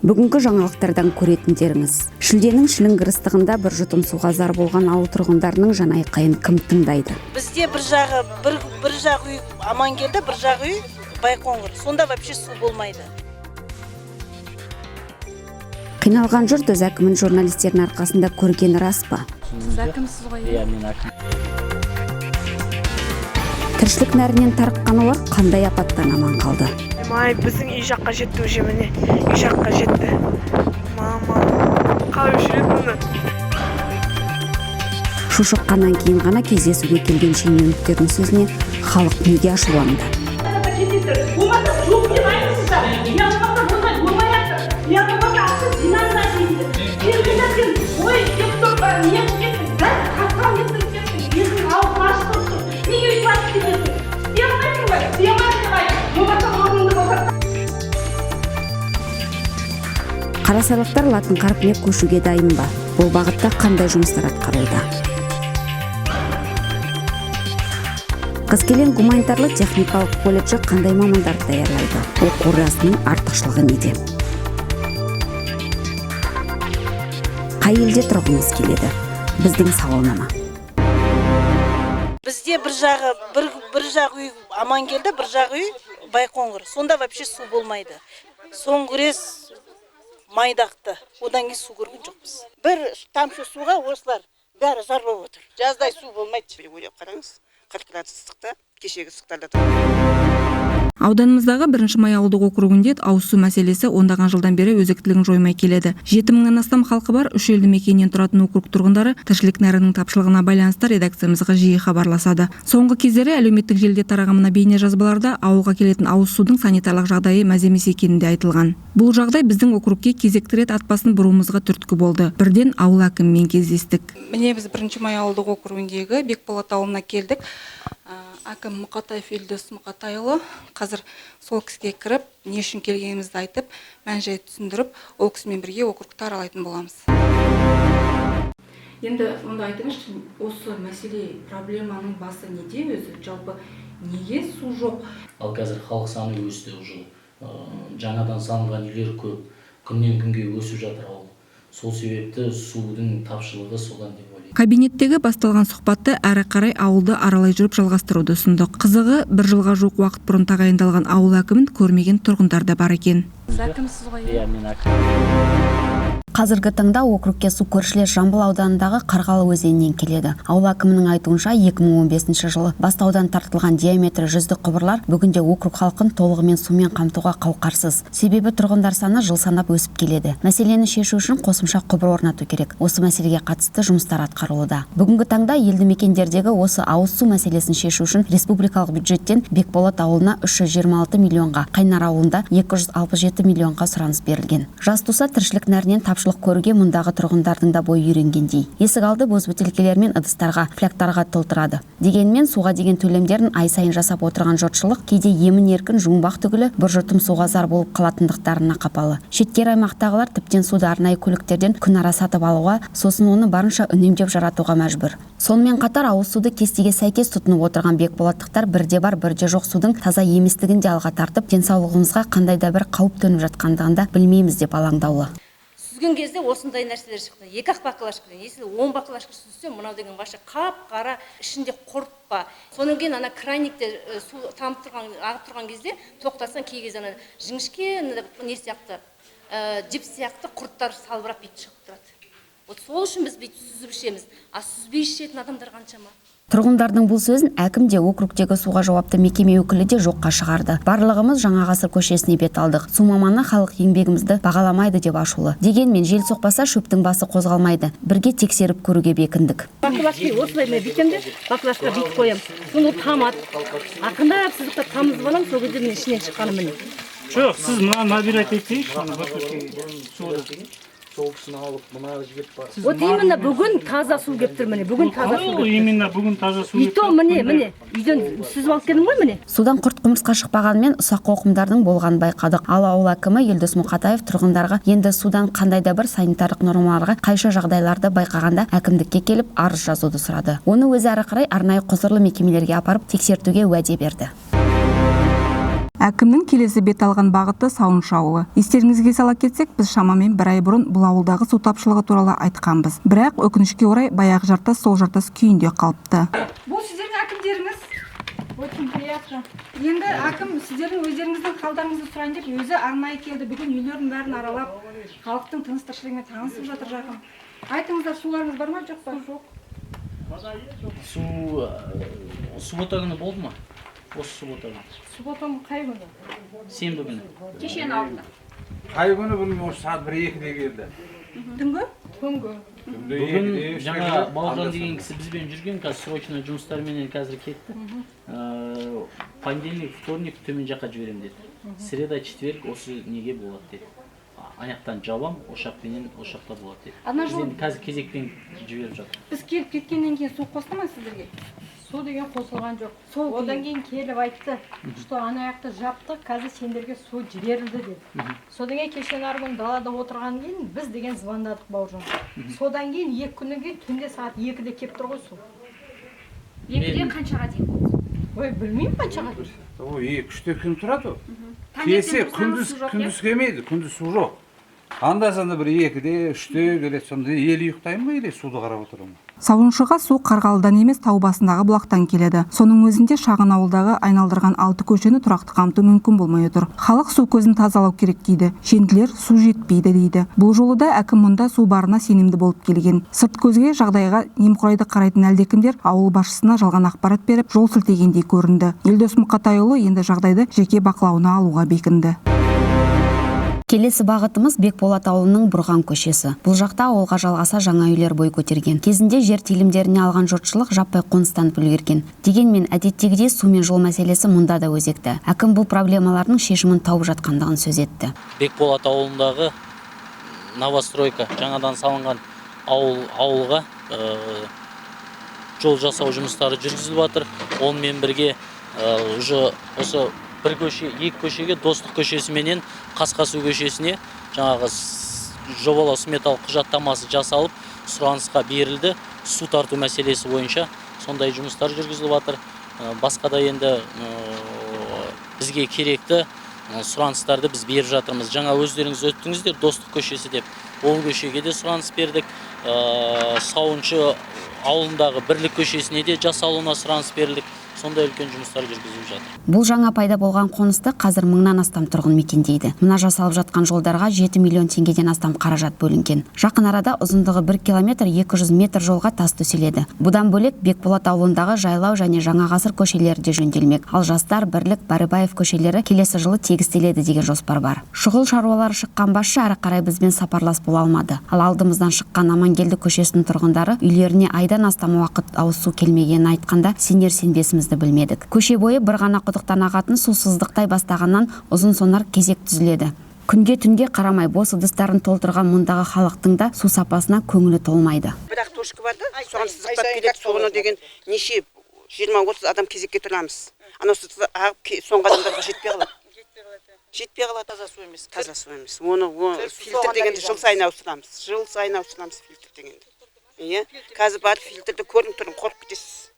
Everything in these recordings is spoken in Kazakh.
Бүгінгі жаңалықтардан көретіндеріңіз. Шілденің шіліңгір ыстығында бір жұтым суға зар болған ауыл тұрғындарының жанайқайын кім тыңдайды? Бізде бір жағы үй Амангелді, бір жағы үй Байқоңыр. Сонда вообще су болмайды. Қиналған жұрт өз әкімін журналистердің арқасында көргені рас па? Сіз әкімсіз ғой? Иә, мен әкім. Тіршілік нәрінен тарыққан олар қандай апаттан аман қалды? Біздің үй жаққа жетті уже міне. Үй жаққа жетті. Мама, қалай жүреді мұны? Шу шыққаннан кейін ғана кездесуге келген шенеуніктердің сөзіне халық неге ашуланды? Қарасайлықтар латын қарпіне көшуге дайын ба? Бұл бағытта қандай жұмыстар атқарылуда? Қаскелең гуманитарлы техникалық колледжі қандай мамандарды даярлайды? Оқу ордасының артықшылығы неде? Қай елде тұрғыңыз келеді? Біздің сауалнама. Бізде бір жағы үй Амангелді, бір жағы үй Байқоңыр. Сонда вообще су болмайды. Соңғы рет майдақты. Одан кейін су көрген жоқпыз. Бір тамшы суға осылар бәрі зар болып отыр. Жаздай су болмайды. Ойлап қараңыз. 40 градус ыстықта, кешегі ыстықтарда Ауданымыздағы 1 май ауылдық округінде ауыз су мәселесі ондаған жылдан бері өзектілігін жоймай келеді. 7 мыңнан астам халқы бар 3 елді мекеннен тұратын округ тұрғындары тіршілік нәрінің тапшылығына байланысты редакциямызға жиі хабарласады. Соңғы кездері әлеуметтік желіде тараған мына бейне жазбаларда ауылға келетін ауыз судың санитарлық жағдайы мәз емес екені де айтылған. Бұл жағдай біздің округке кезекті рет ат басын бұруымызға түрткі болды. Бірден ауыл әкімімен кездестік. Міне біз 1 май ауылдық округіндегі Бекболат ауылына келдік. Әкім Мұқатаев Елдос Мұқатайұлы қазір сол кісіге кіріп, не үшін келгенімізді айтып, мән-жайды түсіндіріп, ол кісімен бірге округты аралайтын боламыз. Енді онда айтыңызшы, осы мәселе проблеманың басы неде өзі? Жалпы неге су жоқ? Ал қазір халық саны өсті уже. Жаңадан салынған үйлер көп, күннен күнге өсіп жатыр ауыл. Сол себепті судың тапшылығы содан деп ойлаймын. Кабинеттегі басталған сұхбатты әрі қарай ауылды аралай жүріп жалғастыруды ұсындық. Қызығы, 1 жылға жуық уақыт бұрын тағайындалған ауыл әкімін көрмеген тұрғындар да бар екен. Сіз әкімсіз ғой? Иә, мен әкім. Қазіргі таңда округке су көршілес Жамбыл ауданындағы Қарғалы өзенінен келеді. Ауыл әкімінің айтуынша 2015 жылы бастаудан тартылған диаметрі 100 құбырлар бүгінде округ халқын толығымен сумен қамтуға қауқарсыз. Себебі тұрғындар саны жыл санап өсіп келеді. Мәселені шешу үшін қосымша құбыр орнату керек. Осы мәселеге қатысты жұмыстар атқарылуда. Бүгінгі таңда елді мекендердегі осы ауыз су мәселесін шешу үшін республикалық бюджеттен Бекболат ауылына 326 миллионға, Қайнар ауылында 267 миллионға сұраныс берілген. Жас туса тіршілік нәрінен тапшылық көруге мұндағы тұрғындардың да бойы үйренгендей. Есік алды бос бөтелкелер мен ыдыстарға, фляктарға толтырады. Дегенмен суға деген төлемдерін ай сайын жасап отырған жұртшылық кейде емін еркін жуынбақ түгілі бір жұтым суға зар болып қалатындықтарына қапалы. Шеткер аймақтағылар тіптен суды арнайы көліктерден күн ара сатып алуға, сосын оны барынша үнемдеп жаратуға мәжбүр. Сонымен қатар ауыз суды кестеге сәйкес тұтынып отырған бекболаттықтар бірде бар, бірде жоқ судың таза еместігін де алға тартып, денсаулығымызға қандай да бір қауіп төніп жатқандығын да білмейміз деп алаңдаулы. Сүзген кезде осындай нәрселер шықты. 2 бақылашка, если 10 бақылашка сүзсе, мынау деген вообще қап-қара, ішінде құрт па. Содан кейін ана краникте су тамып тұрған, ағып тұрған кезде тоқтатсаң кей кезде ана жіңішке не сияқты, жіп сияқты құрттар салбырап бүйтіп шығып тұрады. Вот сол үшін біз бүйтіп сүзіп ішеміз. А сүзбей ішетін адамдар қаншама? Тұрғындардың бұл сөзін әкім де округтегі суға жауапты мекеме өкілі де жоққа шығарды. Барлығымыз жаңа ғасыр көшесіне бет алдық. Су маманы халық еңбегімізді бағаламайды деп ашулы. Дегенмен жел соқпаса шөптің басы қозғалмайды. Бірге тексеріп көруге бекіндік. Бақылашқа осылай мен бүйтемде, бақылашқа бүйтіп қоям. Соны тамады. Ақырындап сызықтап тамызып алам, сол кезде мен ішінен шыққаным міне. Жоқ, сіз мына набирать етейікші. Сол кісіні алып, мұнағы жібет бар. Вот именно бүгін таза су кеп тұр міне. Бүгін таза су кеп тұр. Именно бүгін таза су кеп тұр. Міне, үйден сүзіп алып келдім ғой міне. Судан құрт құмырсқа шықпағанымен ұсақ қоқымдардың болғанын байқадық. Ал ауыл әкімі Елдос Мұқатаев тұрғындарға енді судан қандай да бір санитарлық нормаларға қайшы жағдайларды байқағанда әкімдікке келіп арыз жазуды сұрады. Оны өзі әрі қарай арнайы құзырлы мекемелерге апарып тексертуге уәде берді. Әкімнің келесі бет алған бағыты Сауыншы ауылы. Естеріңізге сала кетсек, біз шамамен бір ай бұрын бұл ауылдағы су тапшылығы туралы айтқанбыз. Бірақ өкінішке орай баяғы жартас сол жартас күйінде қалыпты. Бұл сіздердің әкімдеріңіз. Очень приятно. Енді әкім сіздердің өздеріңіздің қалдарыңызды сұрайын деп өзі арнайы келді. Бүгін үйлердің бәрін аралап, халықтың тыныс тіршілігімен танысып жатыр жақын. Айтыңыздар, суларыңыз бар ма, жоқ па? Жоқ. Суббота күні болды ма? Осы суббота күні. Суббота қай күні? Сенбі күні. Кешен алдында. Қай күні бұның осы сағат 1-2-де келді. Түнгі? Түнгі. Бүгін жаңа Бауыржан деген кісі бізбен жүрген, қазір срочно жұмыстарменен қазір кетті. Понедельник, вторник төмен жаққа жіберем деді. Среда, четверг осы неге болады деді. Аяқтан жабам, ошақпенен ошақта болады деді. Біз енді қазір кезекпен жіберіп жатыр. Біз келіп кеткеннен кейін су қосты ма сіздерге? Су деген қосылған жоқ. Одан кейін келіп айтты, что ана жақты жаптық, қазір сендерге су жіберілді деді. Содан кейін кешен арғы далада отырған кейін біз деген звондадық Бауыржанға. Содан кейін 2 күннен кейін түнде сағат 2-де келіп тұр ғой су. 2-ден қаншаға дейін болды? Ой, білмеймін қаншаға дейін. Ой, 2-3 күн тұрады. Кесе күндіз келмейді, күндіз су жоқ. Анда-санда бір 2-де, 3-де келеді, сонда ел ұйықтаймын ба, или суды қарап отырамын. Сауыншыға су Қарғалыдан емес тау басындағы бұлақтан келеді. Соның өзінде шағын ауылдағы айналдырған 6 көшені тұрақты қамту мүмкін болмай отыр. Халық су көзін тазалау керек дейді. Шенділер су жетпейді дейді. Бұл жолы да әкім мұнда су барына сенімді болып келген. Сырт көзге жағдайға немқұрайды қарайтын әлдекімдер ауыл басшысына жалған ақпарат беріп, жол сілтегендей көрінді. Елдос Мұқатайұлы енді жағдайды жеке бақылауына алуға бекінді. Келесі бағытымыз Бекболат ауылының Бұрған көшесі. Бұл жақта ауылға жалғаса жаңа үйлер бой көтерген. Кезінде жер телімдеріне алған жұртшылық жаппай қоныстанып үлгерген. Дегенмен әдеттегідей су мен жол мәселесі мұнда да өзекті. Әкім бұл проблемалардың шешімін тауып жатқандығын сөз етті. Бекболат ауылындағы новостройка жаңадан салынған ауылға жол жасау жұмыстары жүргізіліп жатыр. Онымен бірге осы бір көше, 2 көшеге Достық көшесі менен Қасқасу көшесіне жаңағы жобалау сметалық құжаттамасы жасалып, сұранысқа берілді. Су тарту мәселесі бойынша сондай жұмыстар жүргізіліп жатыр. Басқа да енді бізге керекті сұраныстарды біз беріп жатырмыз. Жаңа өздеріңіз өттіңіздер, Достық көшесі деп, ол көшеге де сұраныс бердік. Сауыншы ауылындағы Бірлік көшесіне де жасалуына сұраныс берілдік. Сондай үлкен жұмыстар жүргізіліп жатыр. Бұл жаңа пайда болған қонысты қазір 1000-нан астам тұрғын мекендейді. Мына жасалып жатқан жолдарға 7 миллион теңгеден астам қаражат бөлінген. Жақын арада ұзындығы 1 километр 200 метр жолға тас төселеді. Бұдан бөлек Бекболат ауылындағы Жайлау және Жаңа ғасыр көшелері де жөнделмек. Ал Жастар, Бірлік, Барыбаев көшелері келесі жылы тегістеледі деген жоспар бар. Шұғыл шаруалары шыққан басшы әрі қарай бізбен сапарлас бола алмады. Ал алдымыздан шыққан Амангелді көшесінің тұрғындары үйлеріне айдан астам уақыт ауыз су келмегенін айтқанда сенер-сенбесімізді білмедік. Көше бойы бір ғана құдықтан ағатын су сыздықтай бастағаннан ұзын сонар кезек түзіледі. Күнге түнге қарамай бос ыдыстарын толтырған мұндағы халықтың да су сапасына көңілі толмайды. Бірақ точка бар да, соған сыздықтап келеді, соны деген неше 20-30 адам кезекке тұрамыз. Анау сызды ағып соңғы адамдарға жетпей қалады. Жетпей қалады. Таза су емес. Таза су емес. Оны фильтр дегенді жыл сайын ауыстырамыз. Жыл сайын ауыстырамыз фильтр дегенді. Иә, қазір барып фильтрді көрініп тұрын қорқып кетесіз.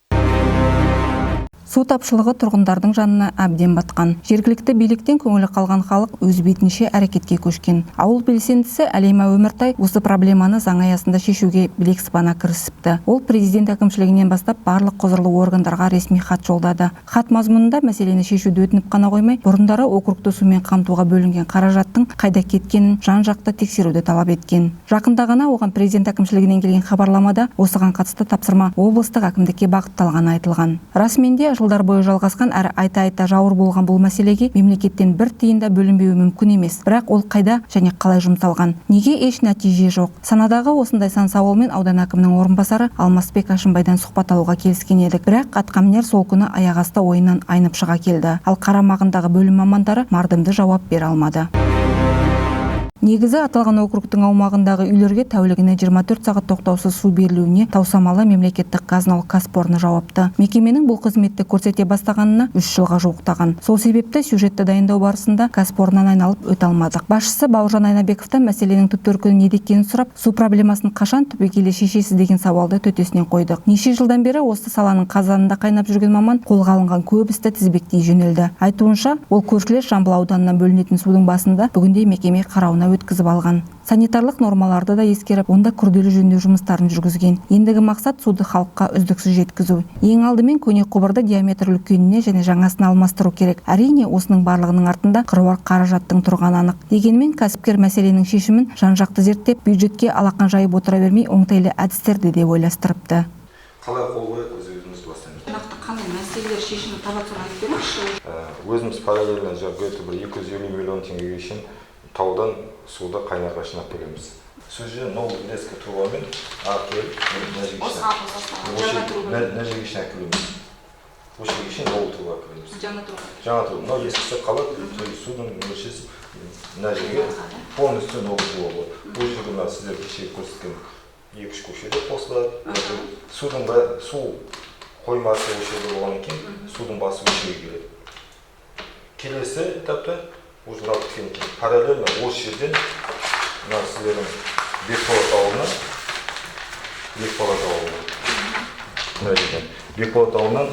Су тапшылығы тұрғындардың жанына әбден батқан. Жергілікті биліктен көңілі қалған халық өз бетінше әрекетке көшкен. Ауыл белсендісі Әлима Өміртай осы проблеманы заң аясында шешуге білек сыбана кірісіпті. Ол президент әкімшілігінен бастап барлық құзырлы органдарға ресми хат жолдады. Хат мазмұнында мәселені шешуді өтініп қана қоймай, бұрындары округты сумен қамтуға бөлінген қаражаттың қайда кеткенін жан-жақты тексеруді талап еткен. Жақында ғана оған президент әкімшілігінен келген хабарламада осыған қатысты тапсырма облыстық әкімдікке бағытталғаны айтылған. Расменде жылдар бойы жалғасқан әрі айта жауыр болған бұл мәселеге мемлекеттен бір тиын да бөлінбеуі мүмкін емес. Бірақ ол қайда және қалай жұмсалған? Неге еш нәтиже жоқ? Санадағы осындай сан сауалмен аудан әкімінің орынбасары Алмасбек Ашымбайдан сұхбат алуға келіскен едік. Бірақ атқамінер сол күні аяқ асты ойынан айнып шыға келді. Ал қарамағындағы бөлім мамандары мардымды жауап бере алмады. Негізі аталған округтың аумағындағы үйлерге тәулігіне 24 сағат тоқтаусыз су берілуіне таусамалы мемлекеттік қазыналық кәсіпорны жауапты. Мекеменің бұл қызметті көрсете бастағанына 3 жылға жуықтаған. Сол себепті сюжетті дайындау барысында кәсіпорыннан айналып өте алмадық. Басшысы Бауыржан Айнабековтан мәселенің түп-төркіні неде екенін сұрап, су проблемасын қашан түбегейлі шешесіз деген сауалды төтесінен қойдық. Неше жылдан бері осы саланың қазанында қайнап жүрген маман қолға алынған көп істі тізбектей жөнелді. Айтуынша, ол көршілес Жамбыл ауданынан бөлінетін судың басында бүгінде мекеме қарауына өткізіп алған. Санитарлық нормаларды да ескеріп, онда күрделі жөндеу жұмыстарын жүргізген. Ендігі мақсат суды халыққа үздіксіз жеткізу. Ең алдымен көне құбырды диаметр үлкеніне және жаңасын алмастыру керек. Әрине, осының барлығының артында қыруар қаражаттың тұрғаны анық. Дегенмен кәсіпкер мәселенің шешімін жан-жақты зерттеп, бюджетке алақан жайып отыра бермей, оңтайлы әдістерді де ойластырыпты. Қалай қол қояды өзіміз бастаймыз. Нақты қандай мәселелер шешімін табатынын айтып беріңізші. Өзіміз параллельно где-то бір 250 миллион теңгеге шейін таудан суды қайнарға жинап келеміз. Сол жерде новый леска трубамен арқылы нәжігішін әкелеміз. Осы жерге новый труба әкелеміз. Жаңа труба. Мынау ескісі қалады, судың мөлшесі нәжіге полностью новый труба болады. Бұл жерге сіздер кеше көрсеткен 2-3 көшеде қосылады. Су қоймасы осы жерде болғаннан кейін судың басы осы жерге келеді. Келесі этапта параллельно осы жерден сіздердің Бекболат ауылынан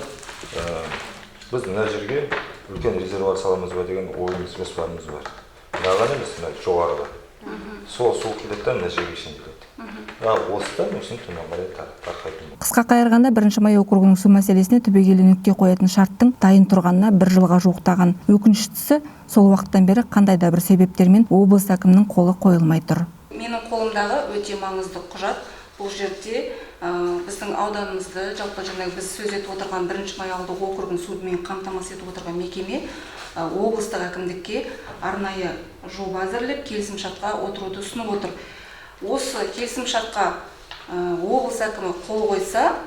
біз мына жерге үлкен резервуар саламыз ба деген ойымыз, жоспарымыз бар. Мынаған емес, жоғарыда. Сол су келеді мына жерге шейін келеді. Осыдан өсін төмен қарай тарқайтын. Қысқа қайырғанда 1 май округінің су мәселесіне түбегейлі нүкте қоятын шарттың дайын тұрғанына 1 жылға жуықтаған. Өкініштісі, сол уақыттан бері қандай да бір себептермен облыс әкімінің қолы қойылмай тұр. Менің қолымдағы өте маңызды құжат. Бұл жерде біздің ауданымызды, жалпы біз сөз етіп отырған 1 май ауылдық округін сумен қамтамасыз етіп отырған мекеме облыстық әкімдікке арнайы жоба әзірлеп келісімшартқа отыруды ұсынып отыр. Осы келісімшартқа облыс әкімі қол қойса,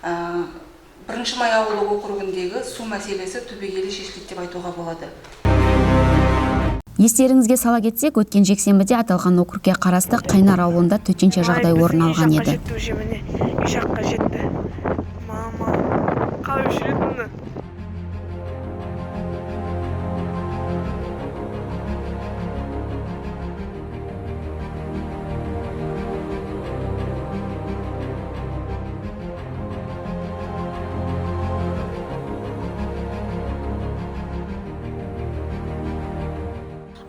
1 май ауылдық округіндегі су мәселесі түбегейлі шешіледі деп айтуға болады. Естеріңізге сала кетсек, өткен жексенбіде аталған округке қарасты Қайнар ауылында төтенше жағдай орын алған еді. Үй жаққа жетті. Мама, қалай жүретін?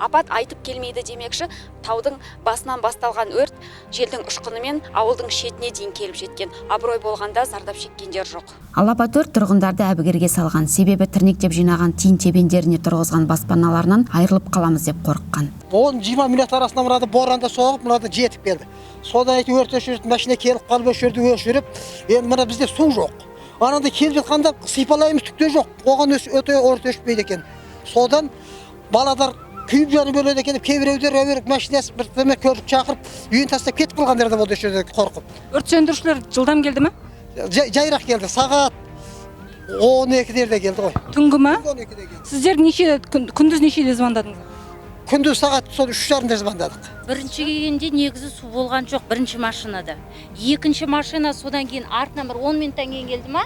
Апат айтып келмейді демекші, таудың басынан басталған өрт желдің ұшқынымен ауылдың шетіне дейін келіп жеткен. Абырой болғанда зардап шеккендер жоқ. Ал апат өрт тұрғындарды әбігерге салған. Себебі тірнектеп жинаған тиын тебендеріне тұрғызған баспаналарынан айырылып қаламыз деп қорыққан. 10-20 минут арасында мынада боранда соғып, мынада жетіп келді. Содан айтып өрт өшіріп, машина келіп қалып өшірді, өшіріп, енді мына бізде су жоқ. Ананда келіп жатқанда сипалаймыз түкте жоқ. Оған өте өрт өшпейді екен. Содан баладар күйіп жанып өледі екен, кейбіреулер машинасы бір көріп шақырып, үйін тастап кетіп қалғандар да болды өшірді қорқып. Өрт сөндірушілер жылдам келді ме? Жайырақ келді, сағат 12-дерде келді ғой. Түнгі ма? Сіздер күндіз нешеде звондадыңыз? Күндіз сағат 3:30-да звондадық. Бірінші келгенде негізі су болған жоқ, бірінші машинада. Екінші машина содан кейін артынан бір 10 минуттан кейін келді ма?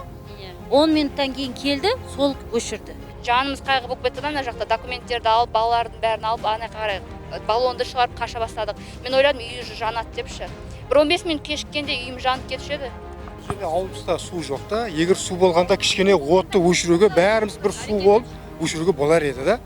10 минуттан кейін келді, сол өшірді. Жанымыз қайғы болып кетті, ана жақта документтерді алып, балалардың бәрін алып, ана қарай баллонды шығарып қаша бастадық. Мен ойладым, үй уже жанады депші. Бір 15 минут кешіккенде үйім жанып кетуші еді. Және ауылымызда су жоқ та, егер су болғанда кішкене отты өшіруге, бәріміз бір су болып өшіруге болар еді да.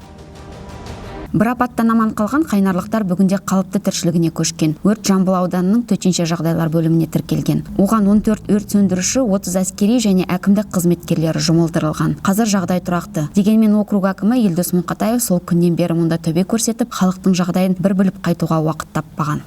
Бір апаттан аман қалған қайнарлықтар бүгінде қалыпты тіршілігіне көшкен. Өрт Жамбыл ауданының төтенше жағдайлар бөліміне тіркелген. Оған 14 өрт сөндіруші, 30 әскери және әкімдік қызметкерлері жұмылдырылған. Қазір жағдай тұрақты. Дегенмен округ әкімі Елдос Мұқатаев сол күннен бері мұнда төбе көрсетіп, халықтың жағдайын бір біліп қайтуға уақыт таппаған.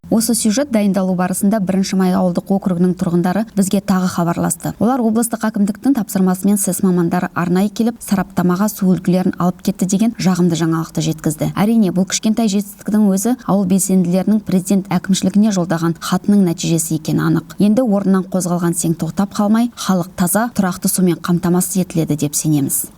Осы сюжет дайындалу барысында 1 май ауылдық округінің тұрғындары бізге тағы хабарласты. Олар облыстық әкімдіктің тапсырмасымен СЭС мамандары арнайы келіп, сараптамаға су үлгілерін алып кетті деген жағымды жаңалықты жеткізді. Әрине, бұл кішкентай жетістіктің өзі ауыл белсенділерінің президент әкімшілігіне жолдаған хатының нәтижесі екені анық. Енді орнынан қозғалған сең тоқтап қалмай, халық таза, тұрақты сумен қамтамасыз етіледі деп сенеміз.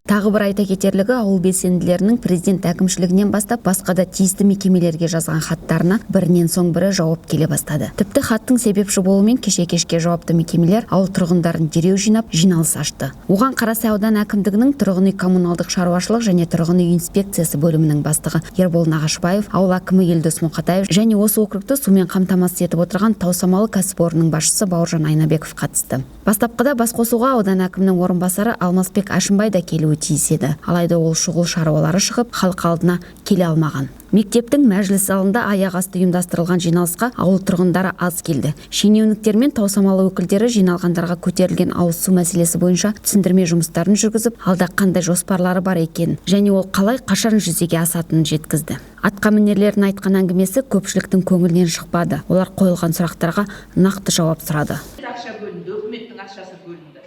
Тағы бір айта кетерлігі, ауыл белсенділерінің президент әкімшілігінен бастап басқа да тиісті мекемелерге жазған хаттарына бірінен соң бірі жауап келе бастады. Тіпті хаттың себепші болуымен кеше-кешке жауапты мекемелер ауыл тұрғындарын дереу жинап жиналыс ашты. Оған Қарасай ауданы әкімдігінің тұрғын үй коммуналдық шаруашылық және тұрғын үй инспекциясы бөлімінің бастығы Ербол Нағашыбаев, ауыл әкімі Елдос Мұқатаев және осы округті сумен қамтамасыз етіп отырған Таусамалы кәсіпорнының басшысы Бауыржан Айнабеков қатысты. Бастапқыда басқосуға аудан әкімінің орынбасары Алмасбек Ашынбай да келуі тиіс еді. Алайда ол шұғыл шаруалары шығып, халық алдына келе алмаған. Мектептің мәжіліс залында аяқ асты ұйымдастырылған жиналысқа ауыл тұрғындары аз келді. Шенеуніктер мен Таусамалы өкілдері жиналғандарға көтерілген ауыз су мәселесі бойынша түсіндірме жұмыстарын жүргізіп, алда қандай жоспарлары бар екенін және ол қалай қашан жүзеге асатынын жеткізді. Атқамінерлердің айтқан әңгімесі көпшіліктің көңілінен шықпады. Олар қойылған сұрақтарға нақты жауап сұрады. Ақша бөлінді, үкіметтің ақшасы бөлінді.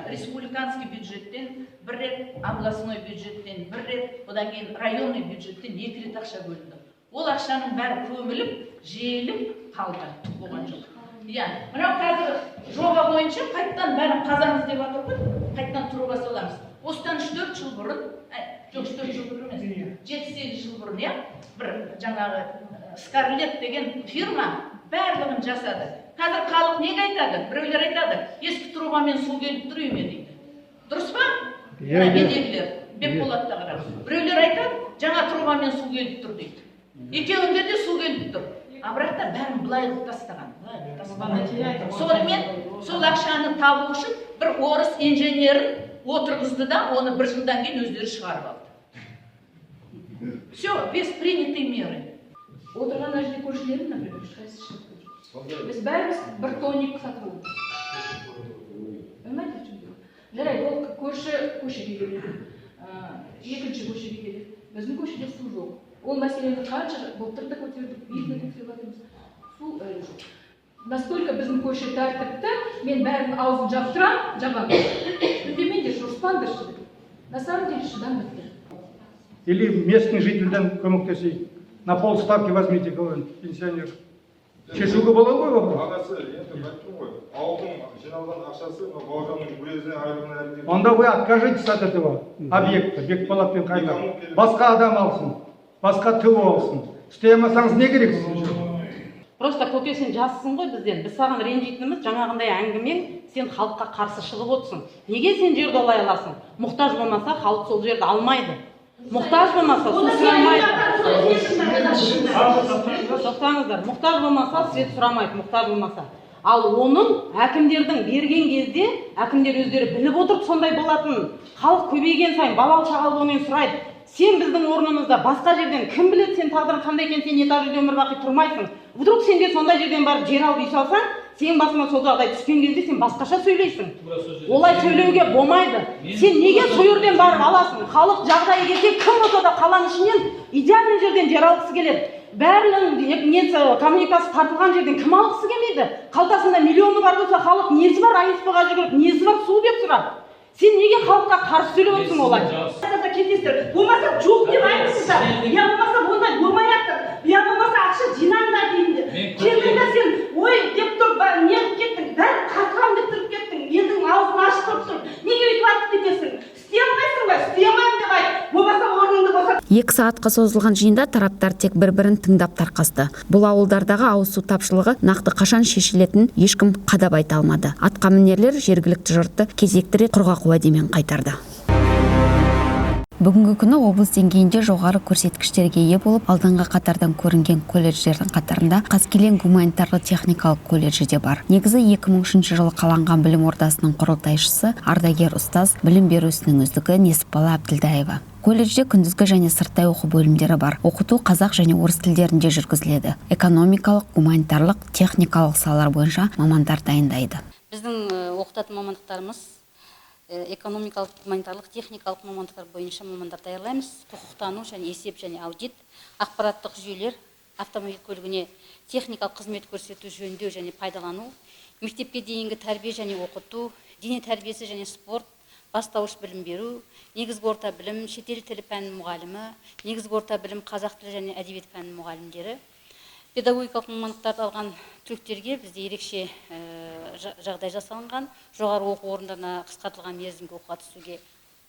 Республиканский бюджеттен бір рет, областной бюджеттен бір рет, одан кейін районный бюджеттен 2 рет ақша бөлінді. Ол ақшаның бәрі көміліп, жиылып қалды, болған жоқ. Мынау қазір жоба бойынша қайттан бәрін қазамыз деп жатыр ғой, қайттан тұруға саламыз. Осыдан 3-4 жыл бұрын, жоқ 3-4 жыл бұрын емес, 7-8 жыл бұрын, бір жаңағы Скарлет деген фирма барлығын жасады. Қазір халық неге айтады? Біреулер айтады, ескі трубамен су келіп тұр үйме дейді. Дұрыс па? Медегілер, Бекболаттағылар. Біреулер айтады, жаңа трубамен су келіп тұр дейді. Екеуінде де су келіп тұр. Бірақ та бәрін былай қылып тастаған. Сонымен сол ақшаны табу үшін бір орыс инженерін отырғызды да, оны 1 жылдан кейін өздері шығарып алды. Все, без принятой меры. Отырған жерде көршілерім, например, біз бәріміз бір тонник сатып алдық. Понимаете, в чем дело? Жарайды, ол көшеге келеді, екінші көшеге келеді. Біздің көшеде су жоқ. Ол мәселені қанша былтыр да көтердік, биыл да көтеріп жатырмыз. Су жоқ. Насколько біздің көше тәртіпті, мен бәрінің аузын жаптырам, жабамын. Үндемеңдерші, ұрыспаңдаршы. На самом деле шыдамдыңдар. Или местный жительден көмектесейік. На полставки возьмите кого-нибудь, пенсионер. Шешуге болады ғой ол? Ағасы, енді бәттім ғой. Ауылдың жиналған ақшасы, Бауыржанның бүрезіне айырылған әлде. Онда вы откажитесь от этого объекта, Бекболатпен қайда. Басқа адам алсын, басқа тыл алсын. Істей алмасаңыз не керек сізге? Просто көкесін жазсын ғой бізден. Біз саған ренжитініміз жаңағындай әңгімең, сен халыққа қарсы шығып отырсың. Неге сен жерді олай аласың? Мұқтаж болмаса, халық сол жерді алмайды. Мұқтаж болмаса, су сұрамайды. Тоқтаңыздар, мұқтаж болмаса, свет сұрамайды, мұқтаж болмаса. Ал оның әкімдердің берген кезде, әкімдер өздері біліп отырып сондай болатын. Халық көбейген сайын, балалы шағалы болмай сұрайды. Сен біздің орнымызда басқа жерден кім біледі сен тағдырың қандай екен, сен этажды өмір бақи тұрмайсың. Вдруг сенде сондай жерден барып жер алып үй салсаң, сен басыңа сол жағдай түскен кезде сен басқаша сөйлейсің. Олай сөйлеуге болмайды. Сен неге сол жерден барып аласың? Халық жағдайы келсе, кім болса да қаланың ішінен идеальный жерден жер алғысы келеді. Бәрінің коммуникация тартылған жерден кім алғысы келмейді? Қалтасында миллионы бар болса, халық несі бар АСП-ға жүгіріп, несі бар су деп сұрап. Сен неге халыққа қарсы сөйлеп отырсың олай? Болмаса жоқ деп айтыңыздар. Я болмаса ондай болмаяқтыр. Я болмаса ақша жинаңдар деймін. Келдіңдер сен, ой деп тұрып, не қылып кеттің? Бәрі қатқан деп тұрып кеттің. Елдің аузын ашып тұрып тұр. Неге өйтіп айтып кетесің? Істей алмайсың ба? Істей алмаймын деп айт. Болмаса орныңды босат. 2 сағатқа созылған жиында тараптар тек бір-бірін тыңдап тарқасты. Бұл ауылдардағы ауыз су тапшылығы нақты қашан шешілетінін ешкім қадап айта алмады. Атқамінерлер жергілікті жұртты кезекті рет құрғақ уәдемен қайтарды. Бүгінгі күні облыс деңгейінде жоғары көрсеткіштерге ие болып, алдыңғы қатардан көрінген колледждердің қатарында Қаскелең гуманитарлы техникалық колледжі де бар. Негізі 2003 жылы қаланған білім ордасының құрылтайшысы, ардагер ұстаз, білім беру ісінің үздігі Несіпбала Әбділдаева. Колледжде күндізгі және сырттай оқу бөлімдері бар. Оқыту қазақ және орыс тілдерінде жүргізіледі. Экономикалық, гуманитарлық, техникалық салалар бойынша мамандар дайындайды. Біздің оқытатын мамандықтарымыз экономикалық, гуманитарлық, техникалық мамандықтар бойынша мамандар даярлаймыз. Құқықтану және есеп және аудит, ақпараттық жүйелер, автомобиль көлігіне техникалық қызмет көрсету, жөндеу және пайдалану, мектепке дейінгі тәрбие және оқыту, дене тәрбиесі және спорт, бастауыш білім беру, негізгі орта білім, шетел тілі пәнінің мұғалімі, негізгі орта білім, қазақ тілі және әдебиет пәнінің мұғалімдері. Педагогикалық мамандықтарды алған түлектерге бізде ерекше жағдай жасалынған. Жоғары оқу орындарына қысқартылған мерзімге оқуға түсуге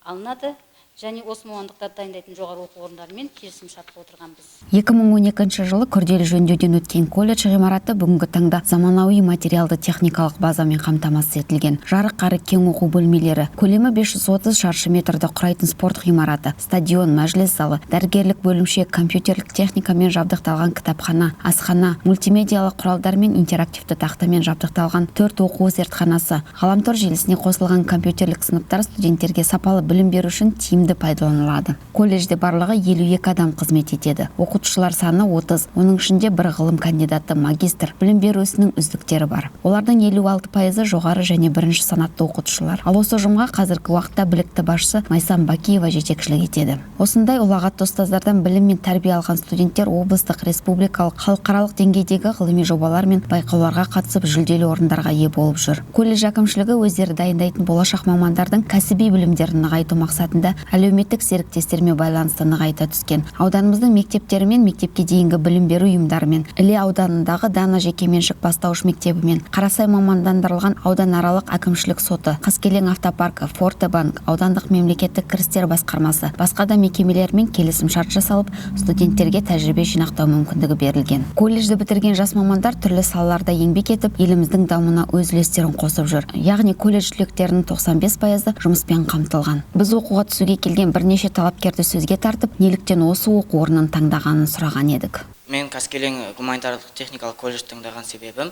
алынады. Және осы мамандықтар дайындайтын жоғары оқу орындарымен келісім шартқа отырғанбыз. 2012 жылы күрделі жөндеуден өткен колледж ғимараты бүгінгі таңда заманауи материалды техникалық базамен қамтамасыз етілген. Жарық қары кең оқу бөлмелері, көлемі 530 шаршы метрді құрайтын спорт ғимараты, стадион, мәжіліс залы, дәрігерлік бөлімше, компьютерлік техникамен жабдықталған кітапхана, асхана, мультимедиялық құралдар мен интерактивті тақтамен жабдықталған 4 оқу зертханасы, ғаламтор желісіне қосылған компьютерлік сыныптар студенттерге сапалы білім беру үшін тиімді пайдаланылады. Колледжде барлығы 52 адам қызмет етеді. Оқытушылар саны 30, оның ішінде бір ғылым кандидаты, магистр, білім беру ісінің үздіктері бар. Олардың 56% жоғары және бірінші санатты оқытушылар. Ал осы ұжымға қазіргі уақытта білікті басшысы Майсам Бакиева жетекшілік етеді. Осындай ұлағатты ұстаздардан білім мен тәрбие алған студенттер облыстық, республикалық, халықаралық деңгейдегі ғылыми жобалар мен байқауларға қатысып жүлделі орындарға ие болып жүр. Колледж әкімшілігі өздері дайындайтын болашақ мамандардың кәсіби білімдерін нығайту мақсатында әлеуметтік серіктестермен байланысты нығайта түскен. Ауданымыздың мектептері мен мектепке дейінгі білім беру ұйымдарымен, Іле ауданындағы Дана жекеменшік бастауыш мектебімен, Қарасай мамандандырылған ауданаралық әкімшілік соты, Қаскелең автопаркі, Фортебанк, аудандық мемлекеттік кірістер басқармасы, басқа да мекемелермен келісім шарт жасалып, студенттерге тәжірибе жинақтау мүмкіндігі берілген. Колледжді бітірген жас мамандар түрлі салаларда еңбек етіп, еліміздің дамуына өз үлестерін қосып жүр. Яғни колледж түлектерінің 95% жұмыспен қамтылған. Біз оқуға түсуге келген бірнеше талапкерді сөзге тартып, неліктен осы оқу орнын таңдағанын сұраған едік. Мен Қаскелең гуманитарлық техникалық колледж таңдаған себебім,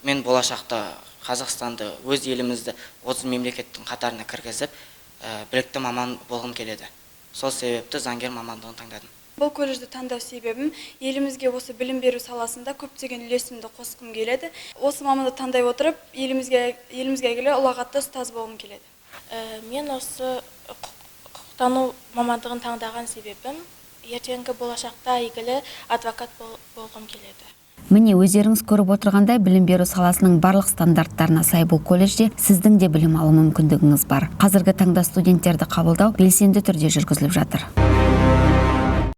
мен болашақта Қазақстанды, өз елімізді 30 мемлекеттің қатарына кіргізіп, білікті маман болғым келеді. Сол себепті заңгер мамандығын таңдадым. Бұл колледжді таңдау себебім, елімізге осы білім беру саласында көптеген үлесімді қосқым келеді. Осы маманды таңдай отырып, елімізге әйгілі ұлағатты ұстаз болғым келеді. Мен осы құқықтану мамандығын таңдаған себебім, ертеңгі болашақта әйгілі адвокат болғым келеді. Міне өздеріңіз көріп отырғандай білім беру саласының барлық стандарттарына сай бұл колледжде сіздің де білім алу мүмкіндігіңіз бар. Қазіргі таңда студенттерді қабылдау белсенді түрде жүргізіліп жатыр.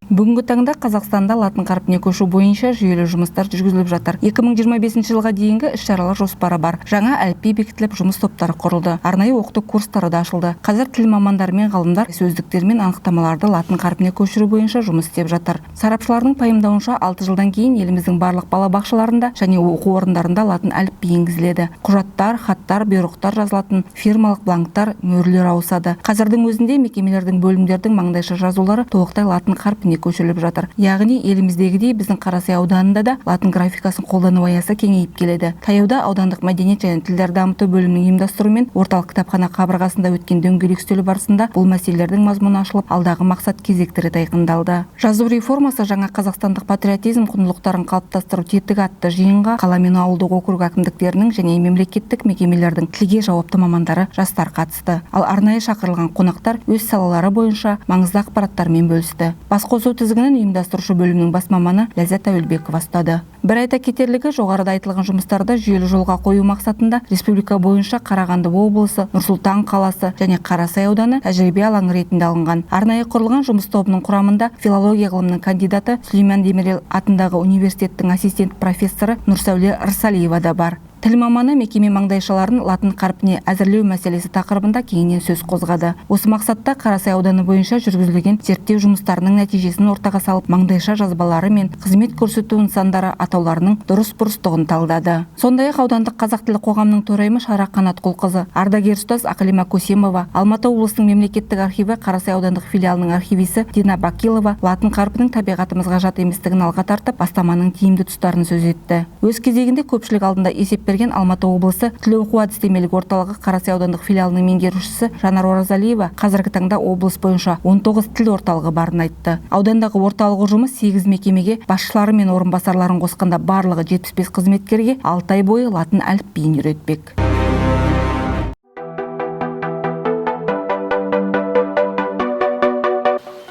Бүгінгі таңда Қазақстанда латын қарпіне көшу бойынша жүйелі жұмыстар жүргізіліп жатыр. 2025 жылға дейінгі іс-шаралар жоспары бар. Жаңа әліпби бекітіліп, жұмыс топтары құрылды. Арнайы оқыту курстары да ашылды. Қазір тіл мамандары мен ғалымдар сөздіктер мен анықтамаларды латын қарпіне көшіру бойынша жұмыс істеп жатыр. Сарапшылардың пайымдауынша 6 жылдан кейін еліміздің барлық балабақшаларында және оқу орындарында латын әліпби енгізіледі. Құжаттар, хаттар, бұйрықтар жазылатын, фирмалық бланктар, мөрлер ауысады. Қазірдің өзінде мекемелердің бөлімдердің маңдайша жазулары толықтай латын қарпіне көшіріліп жатыр. Яғни еліміздегідей біздің Қарасай ауданында да латын графикасын қолдану аясы кеңейіп келеді. Таяуда аудандық мәдениет және тілдер дамыту бөлімінің ұйымдастыруымен орталық кітапхана қабырғасында өткен дөңгелек үстел барысында бұл мәселелердің мазмұны ашылып, алдағы мақсат кезекті рет айқындалды. Жазу реформасы жаңа қазақстандық патриотизм құндылықтарын қалыптастыру тетігі атты жиынға қала мен ауылдық округ әкімдіктерінің және мемлекеттік мекемелердің тілге жауапты мамандары, жастар қатысты. Ал арнайы шақырылған қонақтар өз салалары бойынша маңызды ақпараттармен бөлісті. Басқосу тізгінін ұйымдастырушы бөлімнің бас маманы Ләззат Әуелбекова ұстады. Бір айта кетерлігі, жоғарыда айтылған жұмыстарды жүйелі жолға қою мақсатында республика бойынша Қарағанды облысы, Нұр-Сұлтан қаласы және Қарасай ауданы тәжірибе алаңы ретінде алынған. Арнайы құрылған жұмыс тобының құрамында филология ғылымының кандидаты Сүлеймен Демирел атындағы университеттің ассистент профессоры Нұрсәуле Рысалиева да бар. Тіл маманы мекеме маңдайшаларын латын қарпіне әзірлеу мәселесі тақырыбында кеңінен сөз қозғады. Осы мақсатта Қарасай ауданы бойынша жүргізілген зерттеу жұмыстарының нәтижесін ортаға салып, маңдайша жазбалары мен қызмет көрсету нысандары атауларының дұрыс-бұрыстығын талдады. Сондай-ақ аудандық қазақ тілі қоғамының төрайымы Шара Қанатқұлқызы, ардагер ұстаз Ақылима Көсемова, Алматы облысының мемлекеттік архиві Қарасай аудандық филиалының архивисі Дина Бакилова латын қарпінің табиғатымызға жат еместігін алға тартып, бастаманың тиімді тұстарын сөз етті. Өз кезегінде көпшілік алдында есеп берген Алматы облысы тіл оқу әдістемелік орталығы Қарасай аудандық филиалының меңгерушісі Жанар Оразалиева қазіргі таңда облыс бойынша 19 тіл орталығы барын айтты. Аудандағы орталық ұжымы 8 мекемеге басшылары мен орынбасарларын қосқанда барлығы 75 қызметкерге 6 ай бойы латын әліпбиін үйретпек.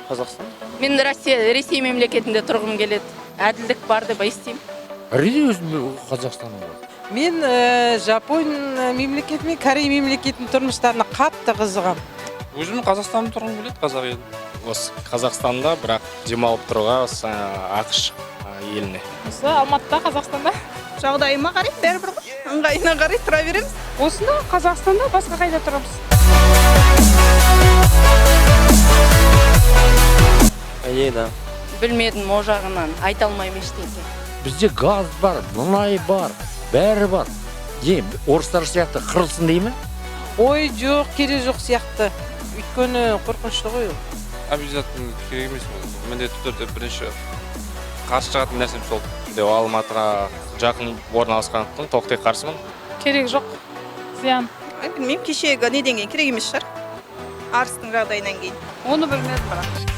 Қазақстан? Мен Ресей мемлекетінде тұрғым келеді. Әділдік бар деп естимін. Әрине өзім Қазақстаным бар. Мен Жапон мемлекетімен Корей мемлекетінің тұрмыстарына қатты қызығам. Өзім Қазақстаным тұрғым келеді, қазақ елі. Осы Қазақстанда, бірақ демалып тұруға ақш еліне. Осы Алматыда, Қазақстанда. Жағдайыма қарай, бәрібір ғой. Ыңғайына қарай тұра береміз. Осында Қазақстанда, басқа қайда тұрамыз. да. Білмедім, о жағынан айта алмаймын ештеңе. Бізде газ бар, мұнай бар, бәрі бар. Орыстар сияқты қырылсын дей ме? Ой, жоқ, керек жоқ сияқты. Өйткені қорқынышты ғой ол. Обязательно керек емес ол. Міндетті түрде бірінші қарсы шығатын нәрсем сол. Алматыға жақын орналасқандықтан тоқтай қарсымын. Керек жоқ, зиян. Білмеймін, кешегі неден кейін керек емес шығар. Арыстың жағдайынан кейін. Оны білмедім бірақ.